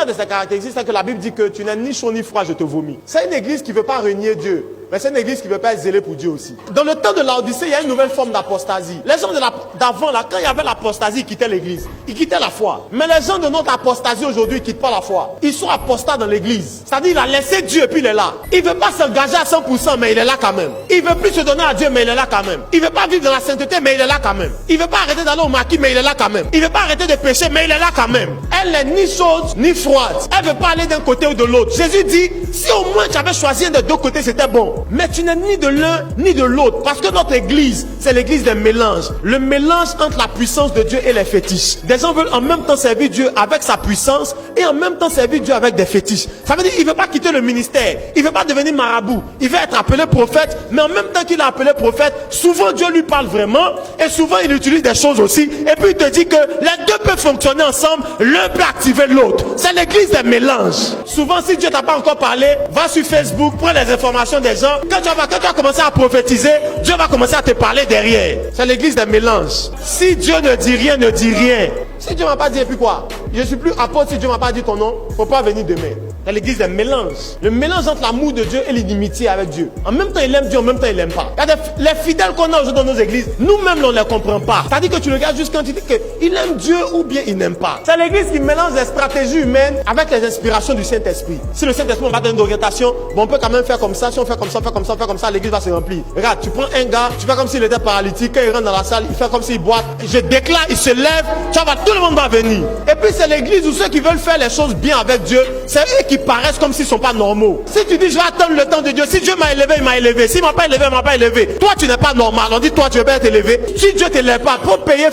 première de ses caractéristiques, c'est que la Bible dit que tu n'es ni chaud ni froid, je te vomis. C'est une église qui ne veut pas renier Dieu. Mais c'est une église qui ne veut pas être zélée pour Dieu aussi. Dans le temps de Laodicée, il y a une nouvelle forme d'apostasie. Les gens d'avant, là, quand il y avait l'apostasie, ils quittaient l'église. Ils quittaient la foi. Mais les gens de notre apostasie aujourd'hui, ils ne quittent pas la foi. Ils sont apostats dans l'église. C'est-à-dire, il a laissé Dieu et puis il est là. Il ne veut pas s'engager à 100%, mais il est là quand même. Il ne veut plus se donner à Dieu, mais il est là quand même. Il ne veut pas vivre dans la sainteté, mais il est là quand même. Il ne veut pas arrêter d'aller au maquis, mais il est là quand même. Il ne veut pas arrêter de pécher, mais il est là quand même. Elle n'est ni chaude, ni froide. Elle ne veut pas aller d'un côté ou de l'autre. Jésus dit, si au moins tu avais choisi un des deux côtés, c'était bon. Mais tu n'es ni de l'un ni de l'autre, parce que notre église, c'est l'église des mélanges. Le mélange entre la puissance de Dieu et les fétiches. Des gens veulent en même temps servir Dieu avec sa puissance et en même temps servir Dieu avec des fétiches. Ça veut dire qu'il ne veut pas quitter le ministère, il ne veut pas devenir marabout, il veut être appelé prophète, mais en même temps qu'il est appelé prophète, souvent Dieu lui parle vraiment et souvent il utilise des choses aussi, et puis il te dit que les deux peuvent fonctionner ensemble, l'un peut activer l'autre. C'est l'église des mélanges. Souvent, si Dieu t'a pas encore parlé, va sur Facebook, prends les informations des gens. Quand tu vas commencer à prophétiser, Dieu va commencer à te parler derrière. C'est l'église des mélanges. Si Dieu ne dit rien, ne dit rien. Si Dieu m'a pas dit, et puis quoi? Je suis plus apôtre si Dieu m'a pas dit ton nom. Faut pas venir demain. C'est l'église des mélanges. Le mélange entre l'amour de Dieu et l'inimitié avec Dieu. En même temps, il aime Dieu, en même temps, il l'aime pas. Les fidèles qu'on a aujourd'hui dans nos églises, nous-mêmes, on ne les comprend pas. C'est-à-dire que tu regardes juste quand tu dis qu'il aime Dieu ou bien il n'aime pas. C'est l'église qui mélange les stratégies humaines avec les inspirations du Saint-Esprit. Si le Saint-Esprit va donner une orientation, bon, on peut quand même faire comme ça. Si on fait comme ça, on fait comme ça, on fait comme ça, l'église va se remplir. Regarde, tu prends un gars, tu fais comme s'il était paralytique. Quand il rentre dans la salle, il fait comme s'il boite. Je déclare, il se lève, tu vois, tout le monde va venir. Et puis c'est l'église où ceux qui veulent faire les choses bien avec Dieu, c'est eux qui paraissent comme s'ils sont pas normaux. Si tu dis je vais attendre le temps de Dieu, si Dieu m'a élevé, il m'a élevé. S'il m'a pas élevé, il m'a pas élevé. Toi tu n'es pas normal. On dit toi tu veux pas être élevé. Si Dieu te lève pas pour payer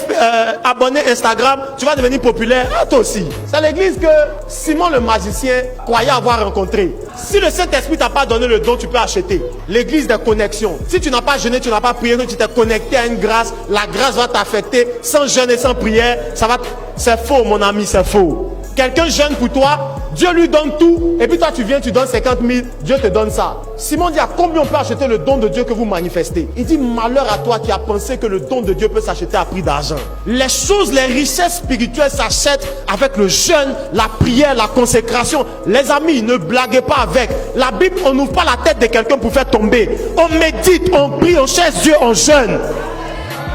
abonner Instagram, tu vas devenir populaire. Ah, toi aussi. C'est l'église que Simon le magicien croyait avoir rencontré. Si le Saint-Esprit t'a pas donné le don, tu peux acheter. L'église des connexions. Si tu n'as pas jeûné, tu n'as pas prié, tu t'es connecté à une grâce, la grâce va t'affecter sans jeûne et sans prière. C'est faux mon ami, c'est faux. Quelqu'un jeûne pour toi, Dieu lui donne tout, et puis toi tu viens, tu donnes 50 000, Dieu te donne ça. Simon dit à combien on peut acheter le don de Dieu que vous manifestez? Il dit malheur à toi qui as pensé que le don de Dieu peut s'acheter à prix d'argent. Les choses, les richesses spirituelles s'achètent avec le jeûne, la prière, la consécration. Les amis, ne blaguez pas avec. La Bible, on n'ouvre pas la tête de quelqu'un pour faire tomber. On médite, on prie, on cherche Dieu, on jeûne.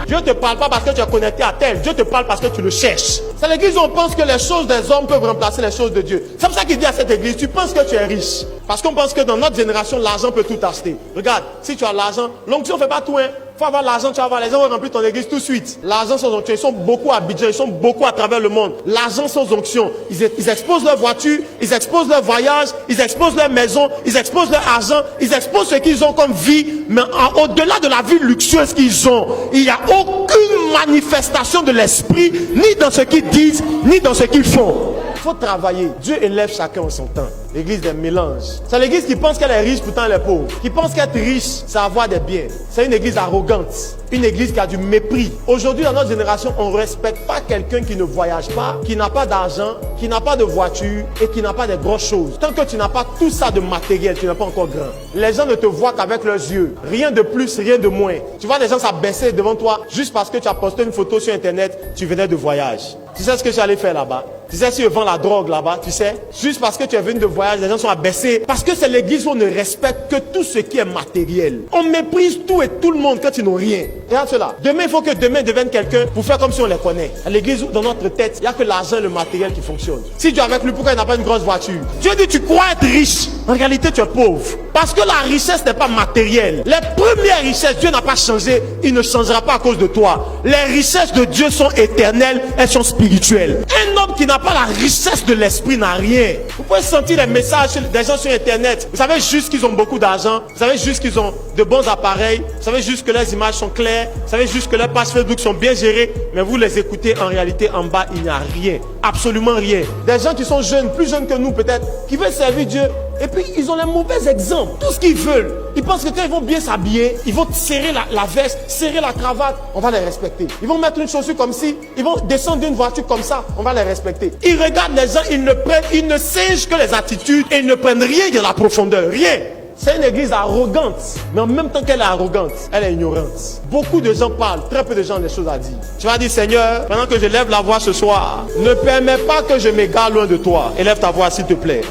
Dieu ne te parle pas parce que tu es connecté à tel. Dieu te parle parce que tu le cherches. C'est l'église où on pense que les choses des hommes peuvent remplacer les choses de Dieu. C'est pour ça qu'il dit à cette église, tu penses que tu es riche. Parce qu'on pense que dans notre génération, l'argent peut tout acheter. Regarde, si tu as l'argent, l'onction ne fait pas tout, hein. Il faut avoir l'argent, tu vas voir, les gens vont remplir ton église tout de suite. L'argent sans onction, ils sont beaucoup à Abidjan, ils sont beaucoup à travers le monde. L'argent sans onction, ils exposent leur voiture, ils exposent leur voyage, ils exposent leur maison, ils exposent leur argent, ils exposent ce qu'ils ont comme vie. Mais au-delà de la vie luxueuse qu'ils ont, il n'y a aucune manifestation de l'esprit, ni dans ce qu'ils disent, ni dans ce qu'ils font. Il faut travailler. Dieu élève chacun en son temps. L'église des mélanges. C'est l'église qui pense qu'elle est riche, pourtant elle est pauvre. Qui pense qu'être riche, c'est avoir des biens. C'est une église arrogante. Une église qui a du mépris. Aujourd'hui, dans notre génération, on ne respecte pas quelqu'un qui ne voyage pas, qui n'a pas d'argent, qui n'a pas de voiture et qui n'a pas de grosses choses. Tant que tu n'as pas tout ça de matériel, tu n'es pas encore grand. Les gens ne te voient qu'avec leurs yeux. Rien de plus, rien de moins. Tu vois les gens s'abaisser devant toi juste parce que tu as posté une photo sur Internet, tu venais de voyage. Tu sais ce que j'allais faire là-bas? Tu sais si je vends la drogue là-bas, tu sais? Juste parce que tu es venu de voyage, les gens sont abaissés. Parce que c'est l'église où on ne respecte que tout ce qui est matériel. On méprise tout et tout le monde quand ils n'ont rien. Regarde cela. Demain, il faut que demain devienne quelqu'un pour faire comme si on les connaît. À l'église, dans notre tête, il n'y a que l'argent et le matériel qui fonctionnent. Si Dieu est avec lui, pourquoi il n'a pas une grosse voiture? Dieu dit, tu crois être riche. En réalité, tu es pauvre. Parce que la richesse n'est pas matérielle. Les premières richesses, Dieu n'a pas changé. Il ne changera pas à cause de toi. Les richesses de Dieu sont éternelles. Elles sont spirituelles. Un homme qui n'a pas la richesse de l'esprit n'a rien. Vous pouvez sentir les messages des gens sur Internet. Vous savez juste qu'ils ont beaucoup d'argent. Vous savez juste qu'ils ont de bons appareils. Vous savez juste que leurs images sont claires. Vous savez juste que leurs pages Facebook sont bien gérées. Mais vous les écoutez, en réalité, en bas, il n'y a rien. Absolument rien. Des gens qui sont jeunes, plus jeunes que nous peut-être, qui veulent servir Dieu. Et puis, ils ont les mauvais exemples. Tout ce qu'ils veulent. Ils pensent que quand ils vont bien s'habiller, ils vont serrer la veste, serrer la cravate, on va les respecter. Ils vont mettre une chaussure comme ci, ils vont descendre d'une voiture comme ça, on va les respecter. Ils regardent les gens, ils ne singent que les attitudes et ils ne prennent rien de la profondeur. Rien. C'est une église arrogante. Mais en même temps qu'elle est arrogante, elle est ignorante. Beaucoup de gens parlent, très peu de gens ont des choses à dire. Tu vas dire, Seigneur, pendant que je lève la voix ce soir, ne permets pas que je m'égare loin de toi. Élève ta voix s'il te plaît.